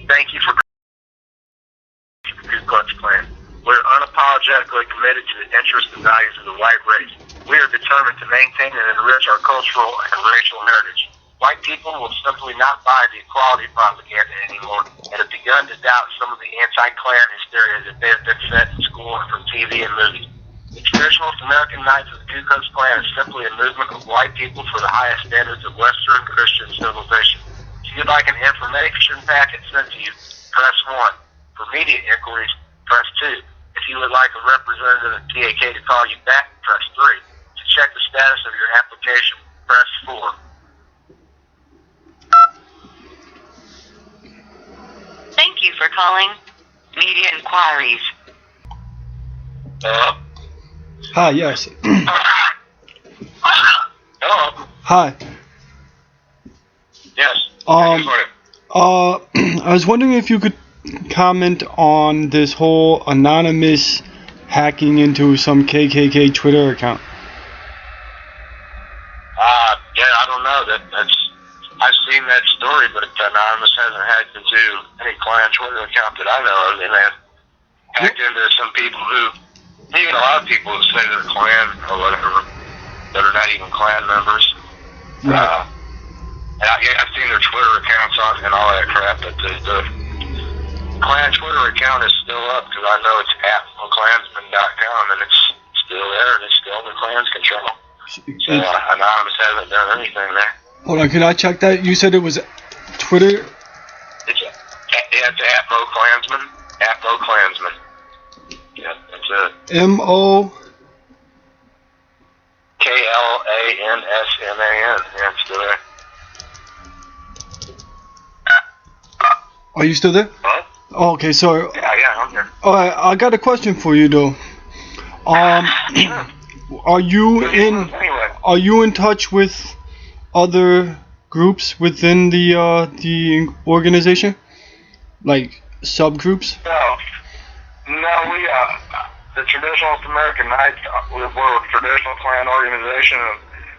Thank you for the Ku Klux Klan. We're unapologetically committed to the interests and values of the white race. We are determined to maintain and enrich our cultural and racial heritage. White people will simply not buy the equality propaganda anymore and have begun to doubt some of the anti-Klan hysteria that they have been fed in school and from TV and movies. The Traditionalist American Knights of the Ku Klux Klan is simply a movement of white people for the highest standards of Western Christian civilization. If you'd like an information packet sent to you, press 1. For media inquiries, press 2. If you would like a representative of KKK to call you back, press 3. To check the status of your application, press 4. Thank you for calling Media Inquiries. Hello? Hi, yes. Hello? Hi. Yes. I was wondering if you could comment on this whole anonymous hacking into some KKK Twitter account. Yeah, I don't know. I've seen that story, but Anonymous hasn't hacked into any Klan Twitter account that I know of. They may have hacked into some people even a lot of people who say they're Klan or whatever, that are not even Klan members. Right. And I've seen their Twitter accounts on and all that crap, but the Klan Twitter account is still up because I know it's @klansman.com and it's still there and it's still in the Klan's control. So Anonymous hasn't done anything there. Hold on, can I check that? You said it was Twitter? It's @MoKlansman. @MoKlansman. Yeah, that's it. M-O... KLANSMAN. Yeah, it's still there. Are you still there? Huh? Oh, okay, sorry. Yeah, I'm here. Alright, I got a question for you though. Are you in touch with other groups within the organization? Like subgroups? No, we the Traditionalist American Knights, we're a traditional Klan organization,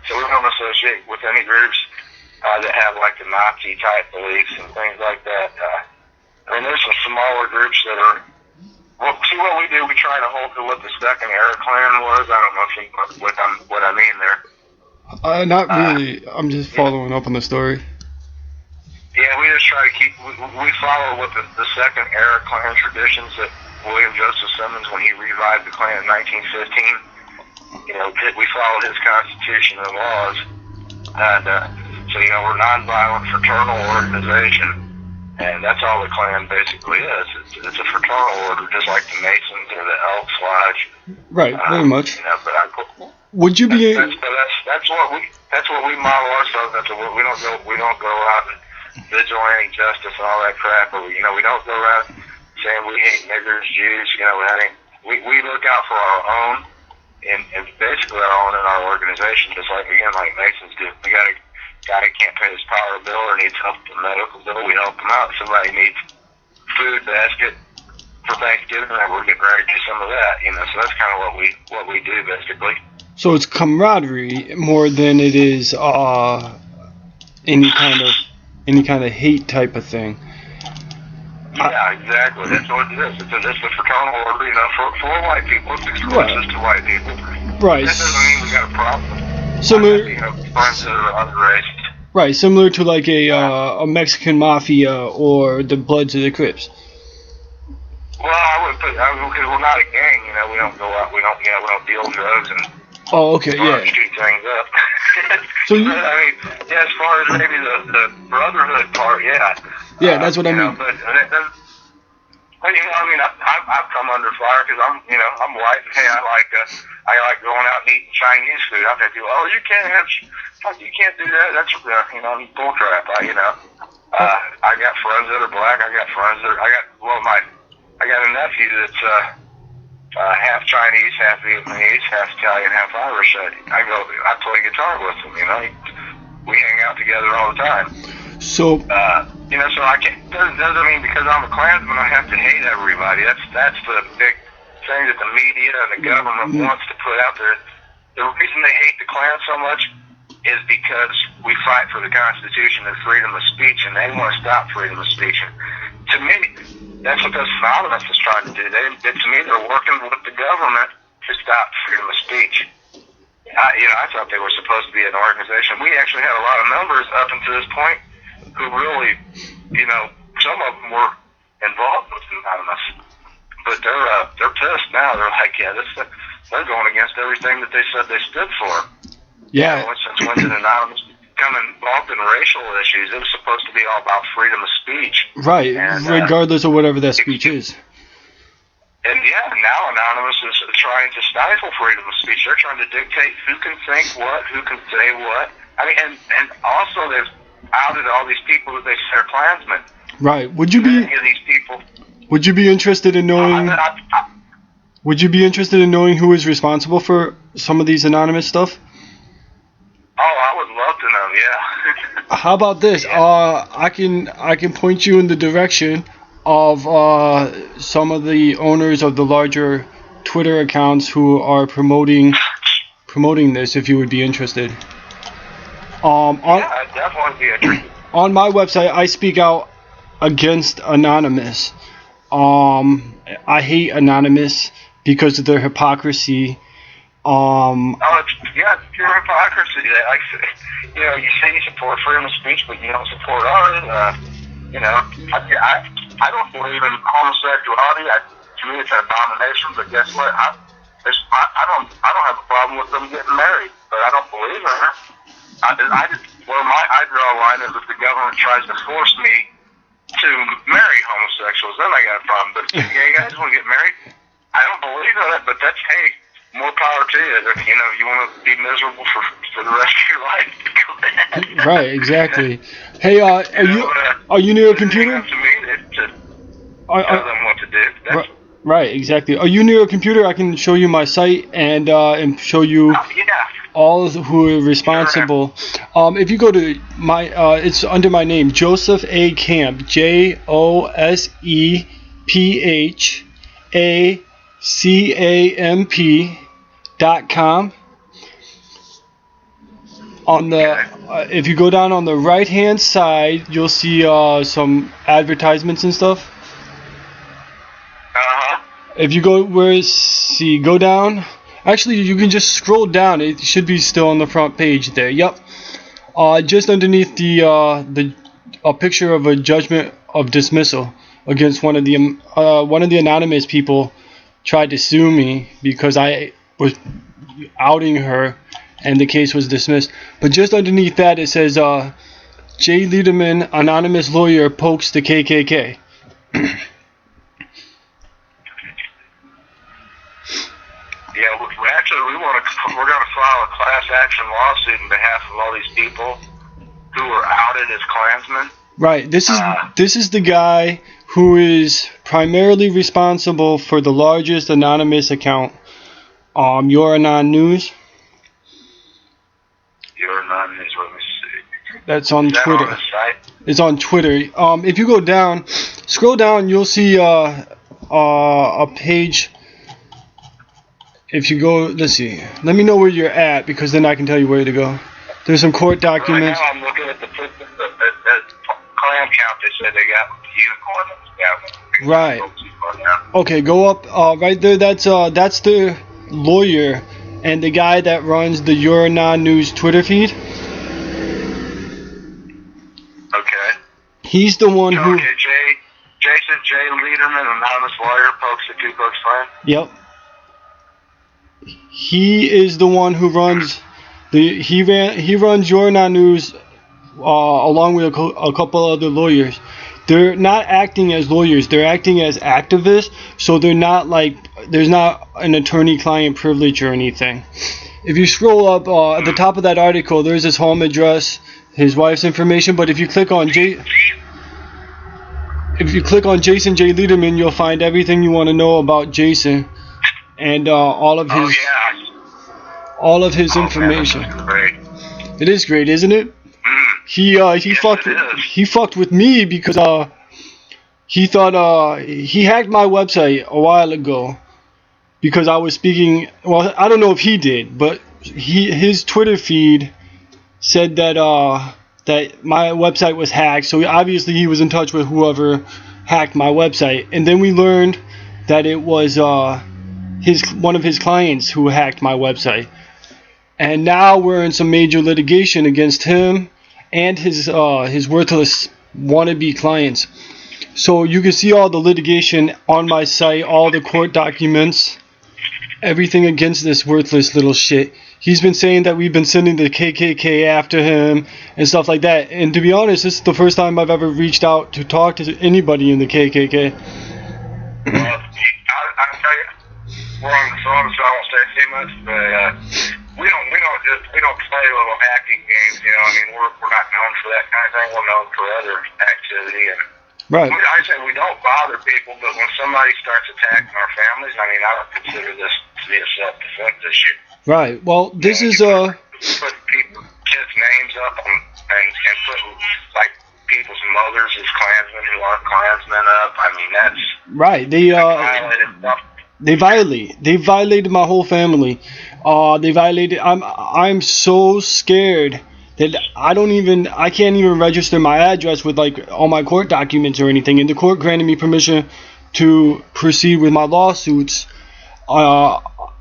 so we don't associate with any groups that have like the Nazi type beliefs and things like that. I mean, there's some smaller groups that are. Well, see what we do. We try to hold to what the Second Era Klan was. I don't know if you know what I mean there. Not really. I'm just following up on the story. Yeah, we just try to keep. We follow what the Second Era Klan traditions that William Joseph Simmons, when he revived the Klan in 1915. You know, we followed his constitution and laws, and so we're a nonviolent fraternal organization, and that's all the Klan basically is. It's a fraternal order, just like the Masons or the Elks Lodge. Right, very much. But would you be? That's what we model ourselves after. We don't go out and vigilante justice and all that crap. Or we don't go around saying we hate niggers, Jews. We look out for our own, and basically our own in our organization, just like Masons do. We got a guy who can't pay his power bill or needs help with the medical bill. We help him out. Somebody needs food basket for Thanksgiving, and we're getting ready to do some of that. So that's kind of what we do basically. So it's camaraderie more than it is any kind of hate type of thing. Yeah, exactly. That's what it is. It's a fraternal order, for white people. It's exclusive to white people. Right. That doesn't mean we got a problem. Similar. Friends that are other races. Right, similar to like a Mexican mafia or the Bloods of the Crips. Well, I wouldn't put because we're not a gang. We don't go out. We don't deal drugs and. Oh, okay, yeah. Shoot things up. So you. As far as maybe the brotherhood part, yeah. Yeah, that's what I mean. But I've come under fire because I'm white. And, hey, I like going out and eating Chinese food. I've had people, you can't do that. That's bull crap. I got friends that are black. I got a nephew that's half Chinese, half Vietnamese, half Italian, half Irish. I play guitar with him. We hang out together all the time. So. So I can't. Doesn't mean because I'm a Klansman I have to hate everybody. That's the big thing that the media and the government wants to put out there. The reason they hate the Klan so much is because we fight for the Constitution and freedom of speech, and they want to stop freedom of speech. to me, that's what those anonymous is trying to do. To me, they're working with the government to stop freedom of speech. I thought they were supposed to be an organization. We actually had a lot of members up until this point who really, some of them were involved with Anonymous. But they're pissed now. They're like, they're going against everything that they said they stood for. Yeah. Since when did Anonymous become involved in racial issues? It was supposed to be all about freedom of speech. Right, and, regardless of whatever that speech is. And now Anonymous is trying to stifle freedom of speech. They're trying to dictate who can think what, who can say what. I mean, and also they've outed all these people that they say are Klansmen. Right. Would you be? Many of these people. Would you be interested in knowing? Would you be interested in knowing who is responsible for some of these anonymous stuff? Oh, I would love to know. Yeah. How about this? I can point you in the direction of some of the owners of the larger Twitter accounts who are promoting this. If you would be interested. I'd definitely be interested. On my website, I speak out against Anonymous. I hate Anonymous because of their hypocrisy. It's pure hypocrisy. You say you support freedom of speech, but you don't support ours. I don't believe in homosexuality. To me, it's an abomination. But guess what? I don't have a problem with them getting married, but I don't believe in it. I draw a line is if the government tries to force me to marry homosexuals, then I got a problem. But if gay guys want to get married, I don't believe in it. But that's more power to you. You want to be miserable for the rest of your life. Right, exactly. Hey, are you near a computer? It's up to me to tell them what to do. Right, exactly. Are you near a computer? I can show you my site and show you all who are responsible. If you go to my, it's under my name, Joseph A. Camp, JOSEPHACAMP.com. On the, if you go down on the right hand side, you'll see some advertisements and stuff. If you go go down. Actually, you can just scroll down. It should be still on the front page there. Yep. Just underneath a picture of a judgment of dismissal against one of the anonymous people tried to sue me because I was outing her, and the case was dismissed. But just underneath that, it says Jay Lederman, anonymous lawyer, pokes the KKK. We're going to file a class action lawsuit on behalf of all these people who were outed as Klansmen. Right. This is the guy who is primarily responsible for the largest anonymous account, Your Anon News. Your Anon News. Let me see. That's on Twitter. On the site? It's on Twitter. If you go down, scroll down, you'll see a page. If you go, let's see. Let me know where you're at, because then I can tell you where to go. There's some court documents. Right now I'm looking at the clan count. They said they got the unicorn. Right. Okay, go up right there. That's the lawyer and the guy that runs the Your Anon News Twitter feed. Okay. He's the one who. Okay, Jason J. Lederman, anonymous lawyer, pokes the Ku Klux Klan. Yep. He is the one who runs he runs Your Anon News along with a couple other lawyers. They're not acting as lawyers, they're acting as activists, so they're not there's not an attorney-client privilege or anything. If you scroll up at the top of that article, there's his home address, his wife's information, but if you click on Jason J. Lederman, you'll find everything you want to know about Jason. And all of his information. Man, great. It is great, isn't it? He fucked with me because he thought he hacked my website a while ago because I was speaking. Well, I don't know if he did, but his Twitter feed said that that my website was hacked. So obviously he was in touch with whoever hacked my website, and then we learned that it was one of his clients who hacked my website, and now we're in some major litigation against him and his worthless wannabe clients. So you can see all the litigation on my site, all the court documents, everything against this worthless little shit. He's been saying that we've been sending the KKK after him and stuff like that. And to be honest, this is the first time I've ever reached out to talk to anybody in the KKK. Well, I'll tell you, we're on the phone, so I won't say too much, but we don't play little hacking games, you know. I mean, we're not known for that kind of thing. We're known for other activity, and right. I say we don't bother people, but when somebody starts attacking our families, I mean, I don't consider this to be a self-defense issue. Right. Well, this is put kids' names up and put like people's mothers as Klansmen who aren't Klansmen up. I mean, that's right. They violated my whole family. They violated. I'm so scared that I can't even register my address with like all my court documents or anything. And the court granted me permission to proceed with my lawsuits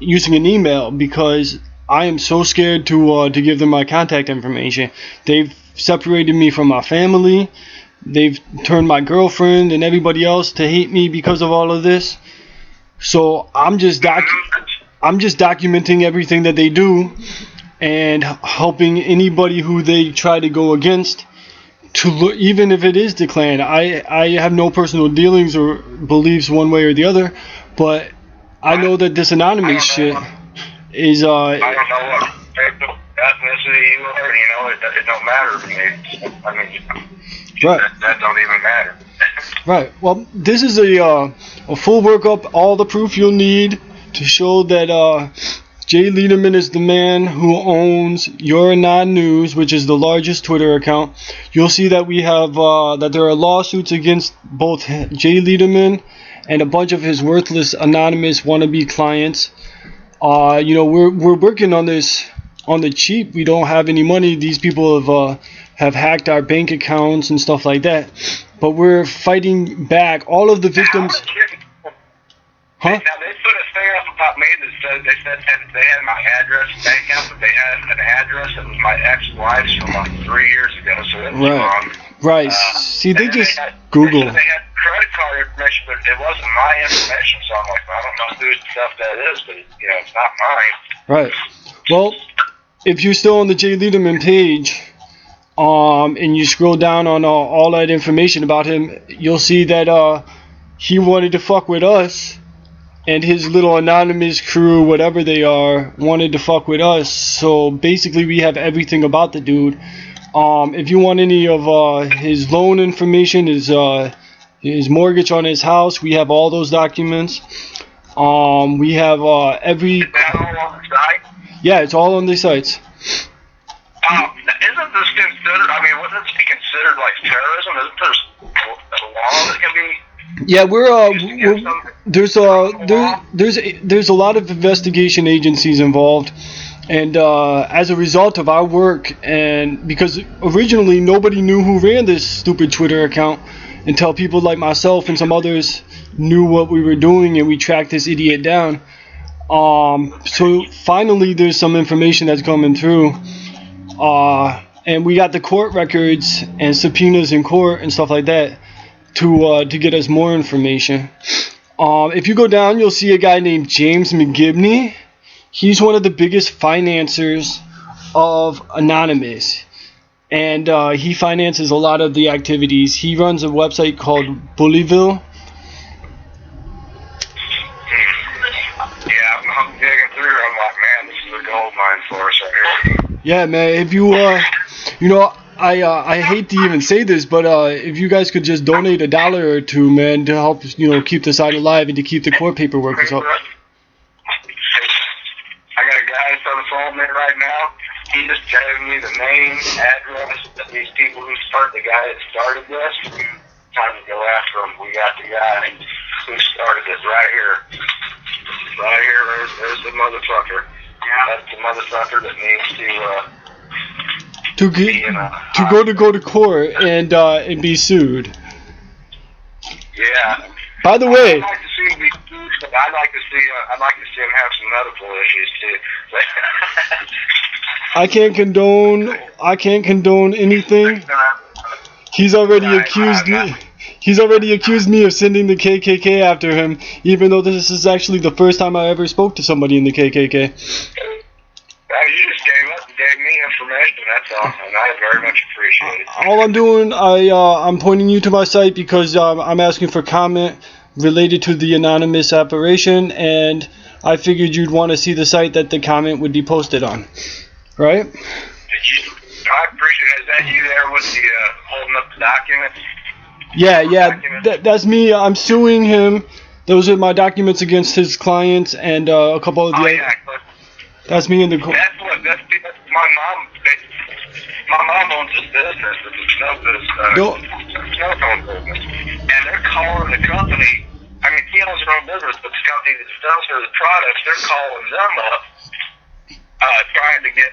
using an email because I am so scared to give them my contact information. They've separated me from my family. They've turned my girlfriend and everybody else to hate me because of all of this. So I'm just documenting everything that they do and helping anybody who they try to go against to look, even if it is the Klan. I have no personal dealings or beliefs one way or the other, but I know that this anonymous shit is I don't know what ethnicity you are, you know, it don't matter to me. I mean, right. that don't even matter. Right. Well, this is a full workup, all the proof you'll need to show that Jay Lederman is the man who owns Your Non News, which is the largest Twitter account. You'll see that we have that there are lawsuits against both Jay Lederman and a bunch of his worthless anonymous wannabe clients. You know, we're working on this on the cheap. We don't have any money. These people have hacked our bank accounts and stuff like that. But we're fighting back. All of the victims. Huh? Now they put a thing up about me that said they had my address bank account, but they had an address that was my ex-wife's from like 3 years ago, so it was wrong. Right. See, they just Google. They had credit card information, but it wasn't my information, so I'm like, I don't know whose stuff that is, but you know, it's not mine. Right. Well, if you're still on the Jay Lederman page, and you scroll down on all that information about him, you'll see that he wanted to fuck with us, and his little anonymous crew, whatever they are, wanted to fuck with us. So basically, we have everything about the dude. If you want any of his loan information, his mortgage on his house, we have all those documents. We have every. Is that all on the site? Yeah, it's all on the sites. Isn't this considered? I mean, wouldn't this be considered like terrorism? Isn't there a law that can be? Yeah, there's a lot of investigation agencies involved, and as a result of our work, and because originally nobody knew who ran this stupid Twitter account until people like myself and some others knew what we were doing, and we tracked this idiot down. So finally, there's some information that's coming through. And we got the court records and subpoenas in court and stuff like that to get us more information. If you go down, you'll see a guy named James McGibney. He's one of the biggest financiers of Anonymous, and he finances a lot of the activities. He runs a website called Bullyville. Yeah, I'm digging through. I'm like, man, this is a gold mine for us right here. Yeah, man. If you I hate to even say this, but if you guys could just donate $1 or $2, man, to help keep the site alive and to keep the court paperwork. So. I got a guy on the phone there right now. He just gave me the name, address of these people who started. The guy that started this. Time to go after him. We got the guy who started this right here. Right here. There's the motherfucker. That's the motherfucker that needs to go to court and be sued. Yeah. By the way, I'd like to see him be huge, but I'd like to see him have some medical issues too. I can't condone anything. He's already accused me of sending the KKK after him, even though this is actually the first time I ever spoke to somebody in the KKK. You just gave me information, that's all, and I very much appreciate it. All I'm doing, I'm pointing you to my site because I'm asking for comment related to the anonymous operation, and I figured you'd want to see the site that the comment would be posted on, right? I appreciate it. Is that you there with the holding up the documents? Yeah, that's me. I'm suing him. Those are my documents against his clients and a couple of the. Oh yeah. That's me in the. That's my mom. My mom owns this business. It's a snow business. Snow cone business, and they're calling the company. I mean, he owns her own business, but the company that sells her the products, they're calling them up, trying to get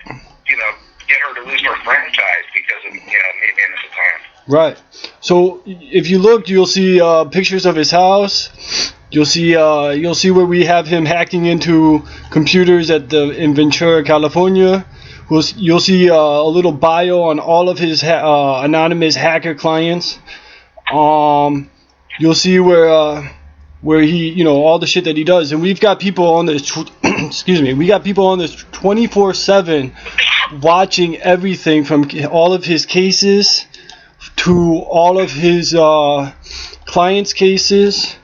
her to lose her franchise because of me being in the plan. Right. So if you look, you'll see pictures of his house. You'll see where we have him hacking into computers in Ventura, California. You'll see a little bio on all of his anonymous hacker clients. You'll see where he, all the shit that he does, and we've got people on this. Excuse me. We got people on this 24/7, watching everything from all of his cases to all of his clients' cases.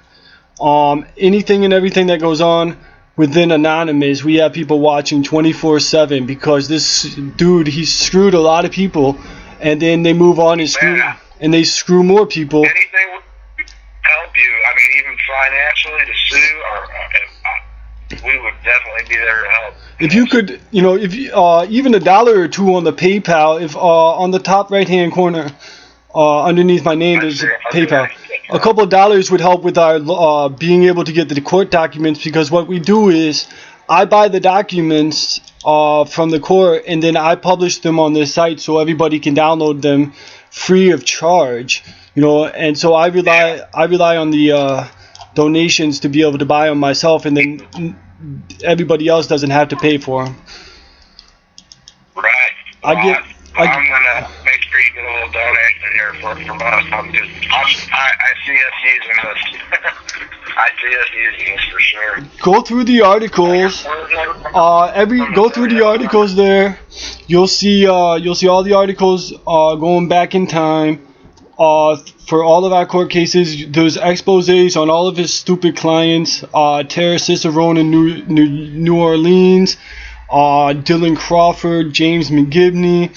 Anything and everything that goes on within Anonymous, we have people watching 24/7 because this dude, he's screwed a lot of people, and then they move on and screw more people. Anything would help you. I mean, even financially to sue, we would definitely be there to help. If you could, if even $1 or $2 on the PayPal, if on the top right-hand corner, underneath my name, there's PayPal. A couple of dollars would help with our being able to get the court documents, because what we do is I buy the documents from the court, and then I publish them on this site so everybody can download them free of charge. And so I rely on the donations to be able to buy them myself, and then everybody else doesn't have to pay for them. Right. I'm gonna make sure you get a little donation here from us. I see us using this. I see us using this for sure. Go through the articles. Go through the articles there. You'll see all the articles going back in time. For all of our court cases, there's exposés on all of his stupid clients. Tara Cicerone in New Orleans. Dylan Crawford, James McGibney.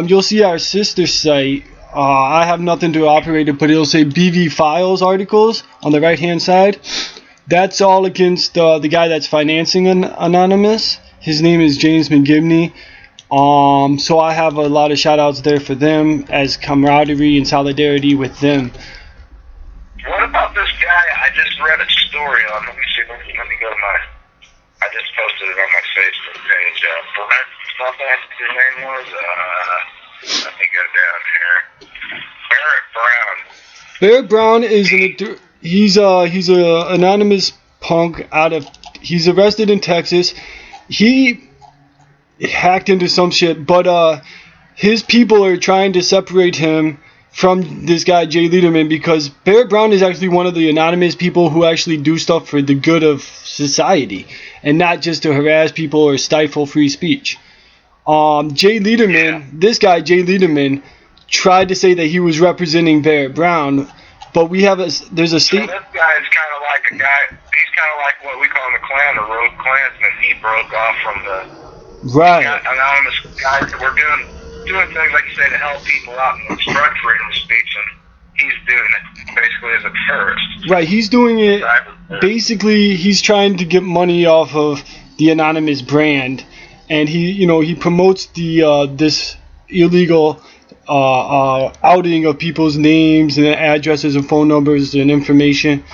You'll see our sister site. I have nothing to operate it, but it'll say BV Files articles on the right-hand side. That's all against the guy that's financing Anonymous. His name is James McGibney. So I have a lot of shout-outs there for them as camaraderie and solidarity with them. What about this guy? I just read a story on. Let me see. Let me go to my. I just posted it on my Facebook page. Brett, something I think his name was. Let me go down here. Barrett Brown. Barrett Brown is he's a anonymous punk he's arrested in Texas. He hacked into some shit, but his people are trying to separate him from this guy Jay Lederman, because Barrett Brown is actually one of the anonymous people who actually do stuff for the good of society and not just to harass people or stifle free speech. Jay Lederman, this guy Jay Lederman, tried to say that he was representing Barrett Brown, but there's a state. So this guy is kind of like a guy. He's kind of like what we call in the Klan, the rogue Klansman. He broke off from the anonymous guys that were doing things like you say to help people out and obstruct freedom of speech, and he's doing it basically as a terrorist. Right, he's doing it basically. He's trying to get money off of the anonymous brand, and he promotes this illegal outing of people's names and addresses and phone numbers and information.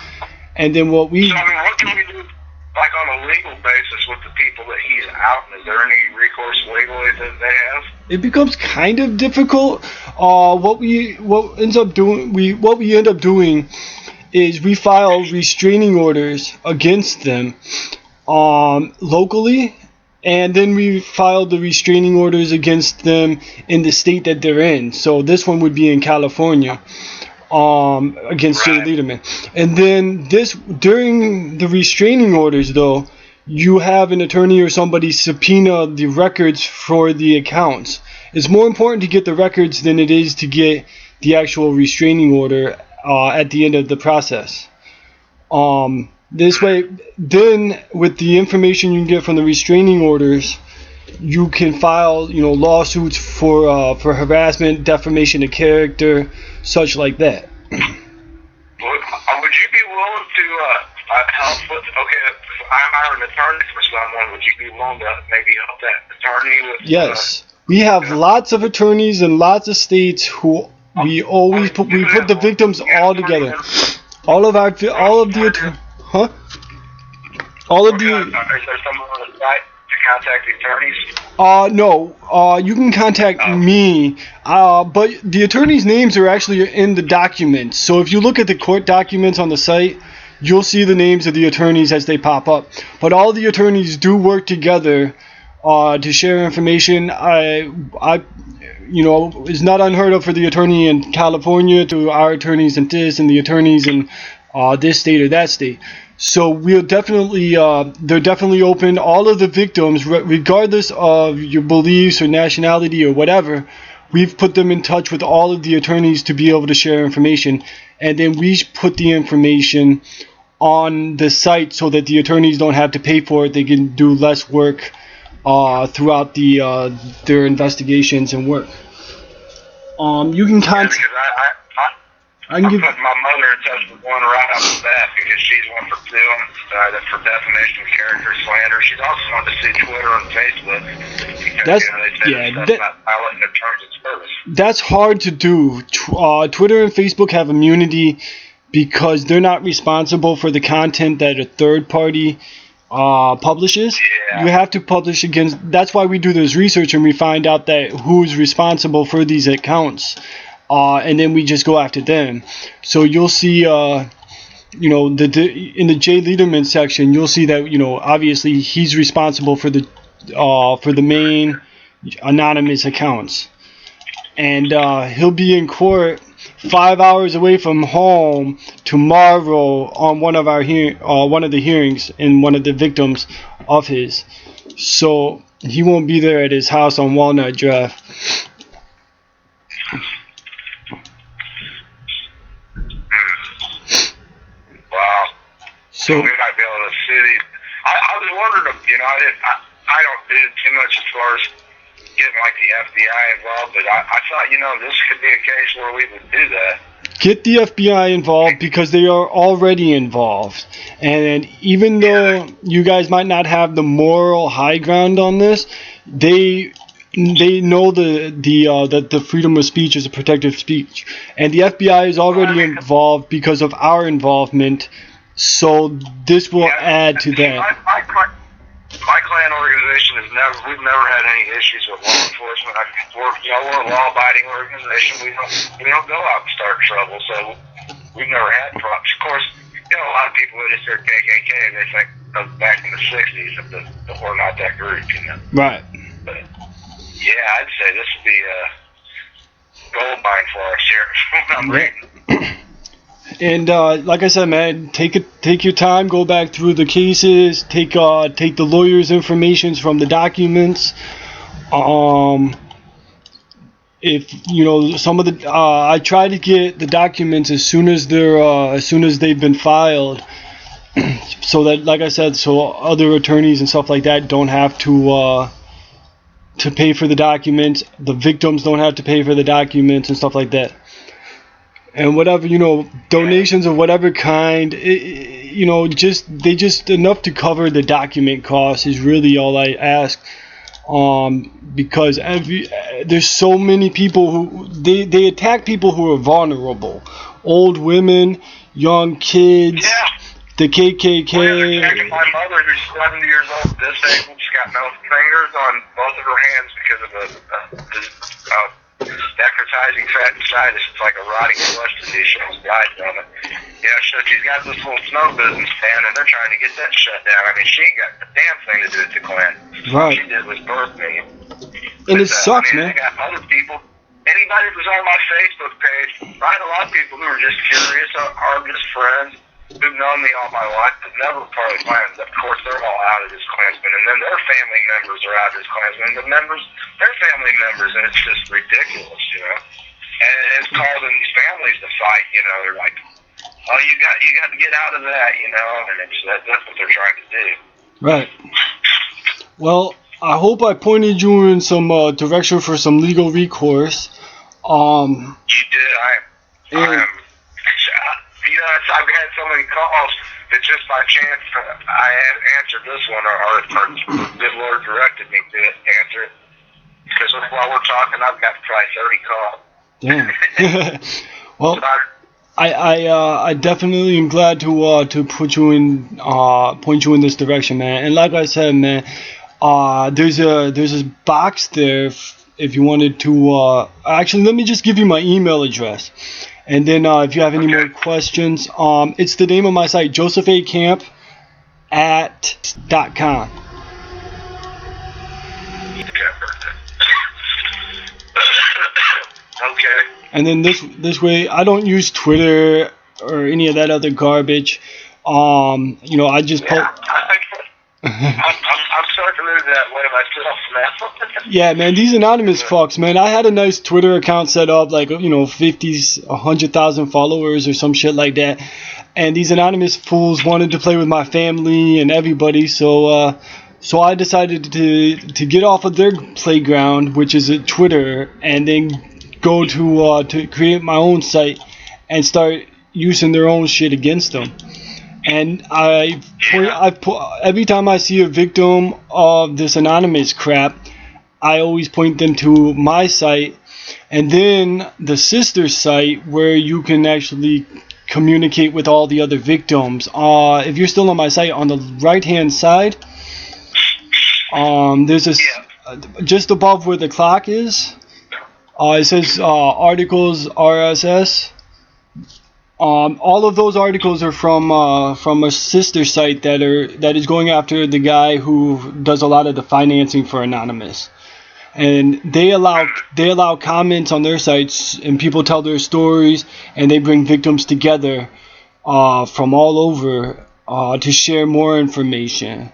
And then what can we do, like on a legal basis, with the people that he's outing? Is there any recourse legally that they have? It becomes kind of difficult. What we end up doing is we file restraining orders against them locally, and then we file the restraining orders against them in the state that they're in. So this one would be in California against Jay Lederman. And then during the restraining orders, though, you have an attorney or somebody subpoena the records for the accounts. It's more important to get the records than it is to get the actual restraining order at the end of the process. This way, then with the information you can get from the restraining orders, you can file, lawsuits for harassment, defamation of character, such like that. Would you be willing to help with? Okay, if I'm hiring an attorney for someone, would you be willing to maybe help that attorney with? Yes, we have lots of attorneys in lots of states who we put the victims all together. All of the Is there someone on the site to contact the attorneys? No. You can contact me. But the attorneys' names are actually in the documents. So if you look at the court documents on the site, you'll see the names of the attorneys as they pop up. But all the attorneys do work together to share information. It's not unheard of for the attorney in California to our attorneys in this and the attorneys in this state or that state. So we'll definitely, they're definitely open. All of the victims, regardless of your beliefs or nationality or whatever, we've put them in touch with all of the attorneys to be able to share information. And then we put the information on the site so that the attorneys don't have to pay for it. They can do less work throughout their investigations and work. You can contact. I can put my mother in touch with one right off the bat because she's one for doing for defamation of character, slander. She's also on to see Twitter and Facebook because they say stuff about violating their terms of service. That's hard to do. Twitter and Facebook have immunity because they're not responsible for the content that a third party publishes. Yeah. You have to publish against. That's why we do this research and we find out that who's responsible for these accounts. And then we just go after them. So you'll see, in the Jay Lederman section, you'll see that, obviously he's responsible for the main anonymous accounts. And he'll be in court 5 hours away from home tomorrow on one of the hearings in one of the victims of his. So he won't be there at his house on Walnut Drive. So we might be able to see these. I was wondering, I don't do too much as far as getting like the FBI involved, but I thought, this could be a case where we would do that. Get the FBI involved because they are already involved. And even though you guys might not have the moral high ground on this, they know that the freedom of speech is a protected speech. And the FBI is already involved because of our involvement. So this will add to that. My clan organization we've never had any issues with law enforcement. We're a law-abiding organization. We don't go out and start trouble, so we've never had problems. Of course, a lot of people that just hear KKK, they think back in the '60s that we're not that group, Right. But yeah, I'd say this would be a gold mine for us here. I'm reading. And like I said, man, take your time, go back through the cases, take the lawyer's information from the documents. If some of the I try to get the documents as soon as they've been filed, so that, like I said, so other attorneys and stuff like that don't have to pay for the documents. The victims don't have to pay for the documents and stuff like that. And whatever, donations of whatever kind, just enough to cover the document costs is really all I ask. Because there's so many people who they attack people who are vulnerable, old women, young kids, the KKK. They're attacking my mother, who's 70 years old, disabled. She's got no fingers on both of her hands because of a necrotizing fasciitis. It's like a rotting flesh disease. She almost died from it. You know, so she's got this little snow business stand, and they're trying to get that shut down. I mean, she ain't got a damn thing to do with the Klan. All she did was birth me. And it sucks, man. I got other people. Anybody who's on my Facebook page, I had a lot of people who are just curious, are just friends, who've known me all my life, but never part of the Klan. Of course, they're all out as Klansmen, and then their family members are out as Klansmen. The members, their family members, and it's just ridiculous, you know. And it's causing these families to fight, you know. They're like, oh, you got to get out of that, you know, and that's what they're trying to do. Right. Well, I hope I pointed you in some direction for some legal recourse. You did. You know, I've had so many calls that just by chance I answered this one, or the good Lord directed me to answer it. Because while we're talking, I've got probably 30 calls. Damn. Well, I definitely am glad to put you in point you in this direction, man. And like I said, man, there's a box there if you wanted to. Actually, let me just give you my email address, and then if you have any more questions, it's the name of my site, josephacamp.com. Okay. And then this way, I don't use Twitter or any of that other garbage. You know, I just I'm starting to move that way myself, man. Yeah, man, these anonymous fucks, man. I had a nice Twitter account set up, like, you know, 100,000 followers or some shit like that. And these anonymous fools wanted to play with my family and everybody, so I decided to get off of their playground, which is a Twitter, and then go to create my own site and start using their own shit against them. And every time I see a victim of this anonymous crap, I always point them to my site, and then the sister site where you can actually communicate with all the other victims. If you're still on my site, on the right hand side, there's just above where the clock is, it says articles RSS. All of those articles are from a sister site that is going after the guy who does a lot of the financing for Anonymous, and they allow comments on their sites, and people tell their stories, and they bring victims together from all over to share more information.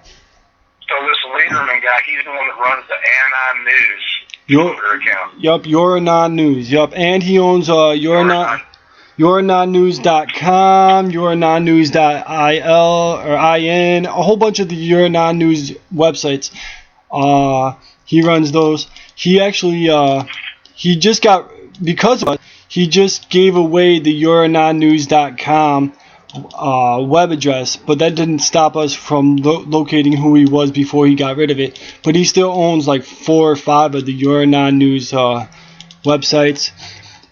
So this Lederman guy, he's the one that runs the Anon News Twitter account. Yup, Your Anon News. Yup, and he owns YourAnonNews.com, YourAnonNews.il or IN, a whole bunch of the Your Anon News websites. He runs those. He actually he just got, because of it, he just gave away the YourAnonNews.com web address, but that didn't stop us from locating who he was before he got rid of it. But he still owns like 4 or 5 of the Your Anon News websites.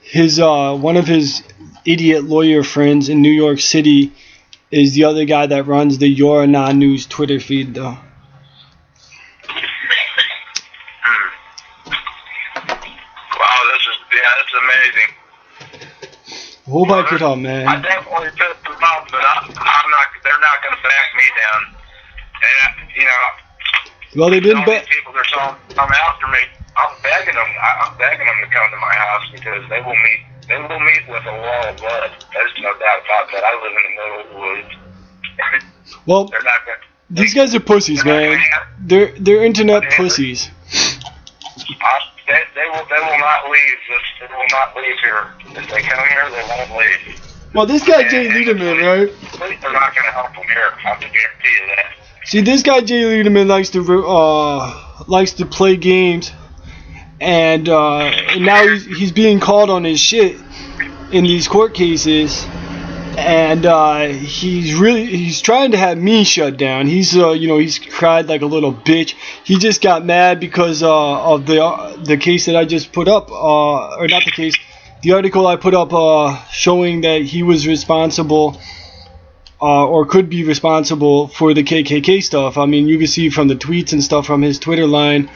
His one of his idiot lawyer friends in New York City is the other guy that runs the Your Anon News Twitter feed, though. Wow, that's amazing. Hope I could help, man. I definitely pissed them off, but they're not going to back me down. And, you know, well, they didn't back. People are come after me. I'm begging them to come to my house because they will meet with a wall of blood. There's no doubt about that. I live in the middle of the woods. Well, these guys are pussies, man. They're internet pussies. They will not leave. They will not leave here. If they come here, they won't leave. Well, this guy Jay Lederman, right? They're not going to help them here. I can guarantee you that. See, this guy Jay Lederman likes to play games, and now he's being called on his shit in these court cases, and he's trying to have me shut down. He's he's cried like a little bitch. He just got mad because of the case that I just put up, or not the case, the article I put up showing that he was responsible or could be responsible for the KKK stuff. I mean, you can see from the tweets and stuff from his Twitter line,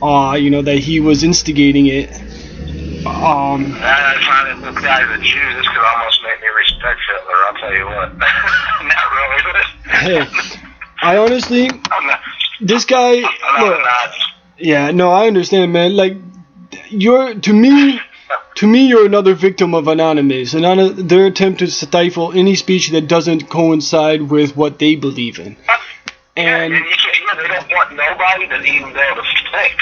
that he was instigating it. I find that this guy's a Jew. This could almost make me respect Hitler. I'll tell you what. Not really, but Hey, I honestly, I'm not. this guy. I'm Look, not. yeah, no, I understand, man. Like, you're to me, you're another victim of Anonymous, and their attempt to stifle any speech that doesn't coincide with what they believe in. And you can't, they don't want nobody to even be able to think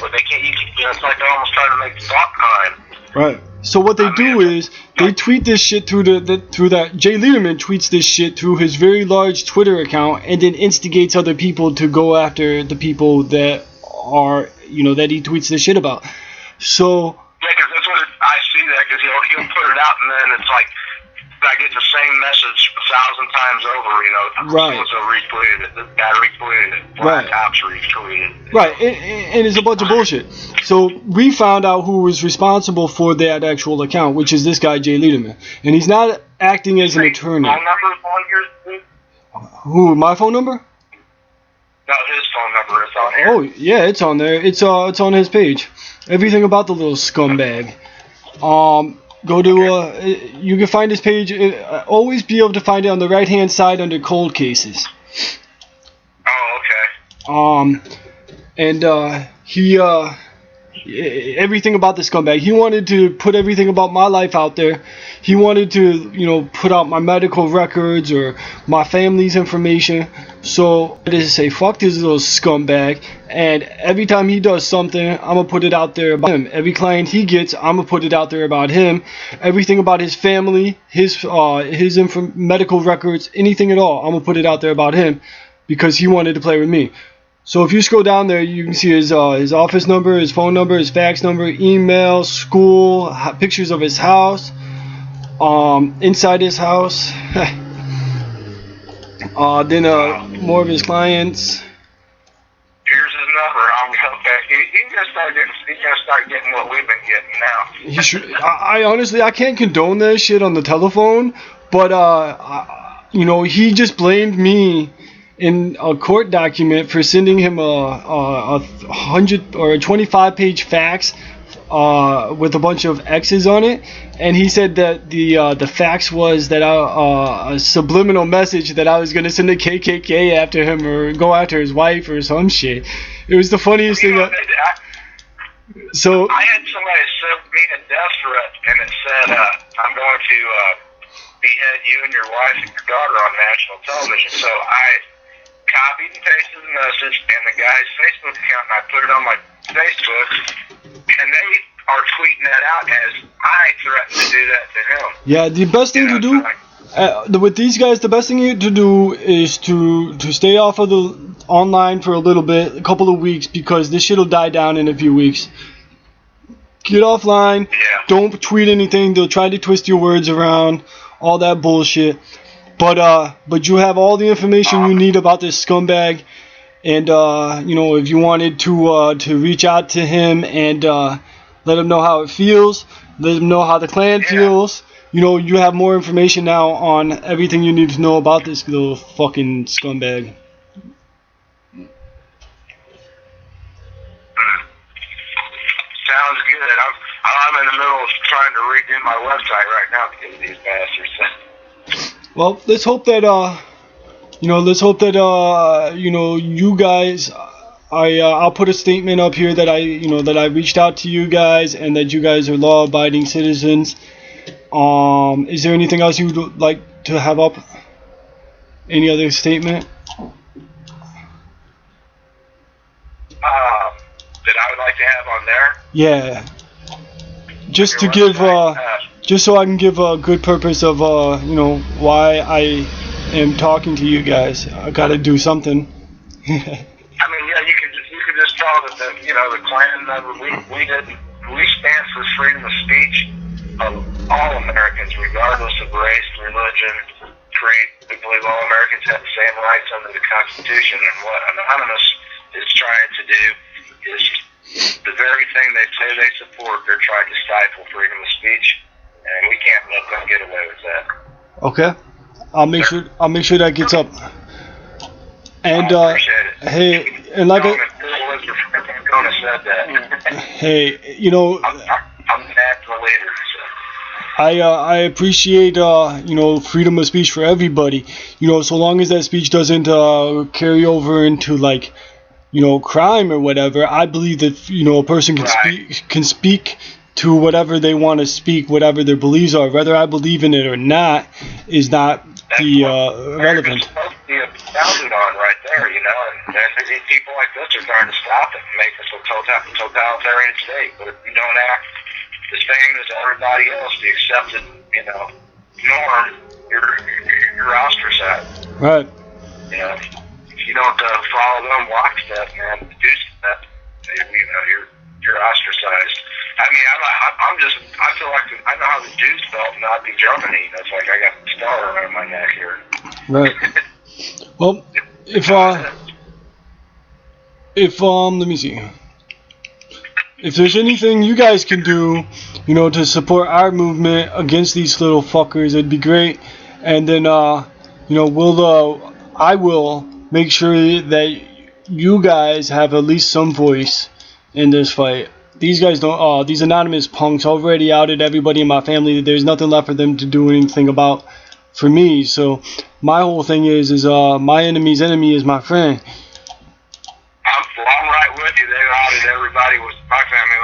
what they can't. It's like they're almost trying to make thought crime. right. So what they do is they tweet this shit through that Jay Lederman tweets this shit through his very large Twitter account, and then instigates other people to go after the people that are that he tweets this shit about. So yeah, because that's what I see that because he'll put it out and then it's like I get the same message 1,000 times over. Right. So retweeted it. This guy retweeted it. Black Ops retweeted it. Right, and it's a bunch of bullshit. So we found out who was responsible for that actual account, which is this guy, Jay Lederman. And he's not acting as an attorney. Phone number on yours? Who, my phone number? No, his phone number is on here. Oh, yeah, it's on there. It's on his page. Everything about the little scumbag. Go to, you can find his page, always be able to find it on the right-hand side under cold cases. Oh, okay. And he, everything about the scumbag. He wanted to put everything about my life out there. He wanted to, put out my medical records or my family's information. So I just say, fuck this little scumbag. And every time he does something, I'm gonna put it out there about him. Every client he gets, I'm gonna put it out there about him. Everything about his family, his medical records, anything at all, I'm gonna put it out there about him because he wanted to play with me. So if you scroll down there, you can see his office number, his phone number, his fax number, email, school, pictures of his house, inside his house. Then more of his clients. Here's his number. I'm okay. He's gonna start getting what we've been getting now. He should. I honestly, I can't condone that shit on the telephone, but he just blamed me in a court document for sending him a 100 or a 25-page fax with a bunch of X's on it, and he said that the fax was that a subliminal message that I was gonna send the KKK after him or go after his wife or some shit. It was the funniest thing. So I had somebody send me a death threat, and it said, "I'm going to behead you and your wife and your daughter on national television." So I copied and pasted the message and the guy's Facebook account, and I put it on my Facebook, and they are tweeting that out as I threatened to do that to him. Yeah, the best thing to do with these guys, the best thing to do is to stay off of the online for a little bit, a couple of weeks, because this shit will die down in a few weeks. Get offline. Yeah. Don't tweet anything. They'll try to twist your words around, all that bullshit. But you have all the information you need about this scumbag, and if you wanted to reach out to him and let him know how it feels, let him know how the clan feels. You have more information now on everything you need to know about this little fucking scumbag. Sounds good. I'm in the middle of trying to redo my website right now because of these bastards. Well, let's hope that you guys. I'll put a statement up here that I reached out to you guys and that you guys are law-abiding citizens. Is there anything else you would like to have up? Any other statement? That I would like to have on there? Yeah. Just to give, just so I can give a good purpose of, why I am talking to you guys. I gotta do something. I mean, yeah, you could just tell that the Klan, we stand for freedom of speech of all Americans, regardless of race, religion, creed. We believe all Americans have the same rights under the Constitution, and what Anonymous is trying to do is the very thing they say they support. They're trying to stifle freedom of speech, and we can't let them get away with that. Okay, I'll make sure that gets up. And appreciate it. hey, and like Frank Ancona said that. hey, I'm I appreciate freedom of speech for everybody. So long as that speech doesn't carry over into like crime or whatever. I believe that a person can speak to whatever they want to speak, whatever their beliefs are. Whether I believe in it or not is not relevant. That's supposed to be founded on right there, and these people like this are trying to stop it and make us a totalitarian state. But if you don't act the same as everybody else, the accepted, norm, you're ostracized. Right. If you don't follow them lockstep, man, do step, you're ostracized. I mean, I feel like I know how the Jews felt Nazi Germany. That's like I got the star around my neck here. Right. Well, let me see. If there's anything you guys can do, to support our movement against these little fuckers, it'd be great. And then, I will make sure that you guys have at least some voice in this fight. These guys don't. These anonymous punks already outed everybody in my family. There's nothing left for them to do anything about for me. So my whole thing is my enemy's enemy is my friend. I'm right with you. They outed everybody with my family.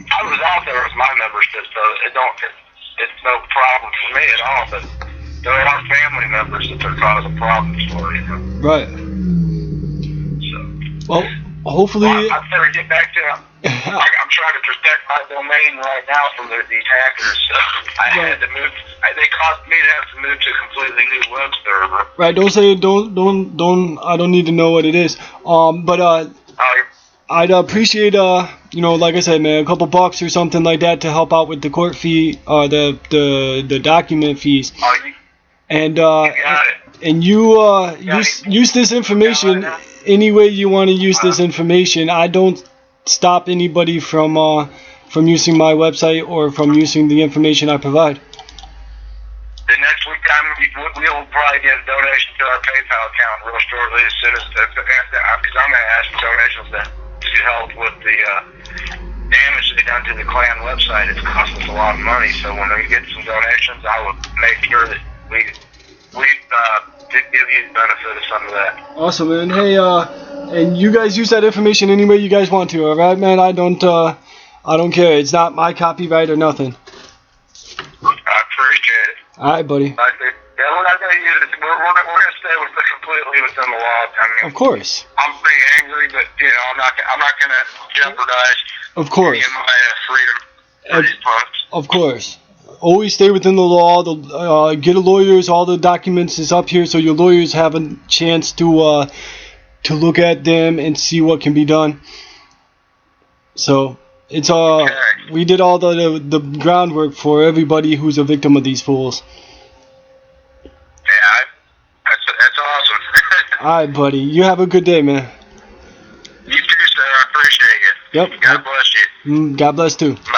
I was out there with my membership, so it's no problem for me at all. But there are family members that they're causing problems for. Right. So. Well. Hopefully, I better get back to I'm trying to protect my domain right now from these hackers. So I had to move. They caused me to have to move to a completely new web server. Right. Don't say it. Don't. I don't need to know what it is. But I'd appreciate like I said, man, a couple bucks or something like that to help out with the court fee, the document fees. And use this information any way you want to use this information. I don't stop anybody from using my website or from using the information I provide. The next week, we'll probably get a donation to our PayPal account real shortly as soon as because I'm going to ask for donations to help with the damage they done to the Klan website. It's cost us a lot of money, so when we get some donations, I will make sure that we to give you the benefit of some of that. Awesome, man. Hey, and you guys use that information any way you guys want to, alright, man? I don't care. It's not my copyright or nothing. I appreciate it. Alright, buddy. We're not going to use it. We're going to stay completely within the law. I mean, of course. I'm pretty angry, but I'm not going to jeopardize. Of course. Any of my freedom for these punks. Of course. Always stay within the law. Get a lawyers. All the documents is up here, so your lawyers have a chance to look at them and see what can be done. So it's we did all the groundwork for everybody who's a victim of these fools. Yeah, that's awesome. All right, buddy. You have a good day, man. You too, sir. I appreciate it. Yep. God bless you. God bless too. Bye.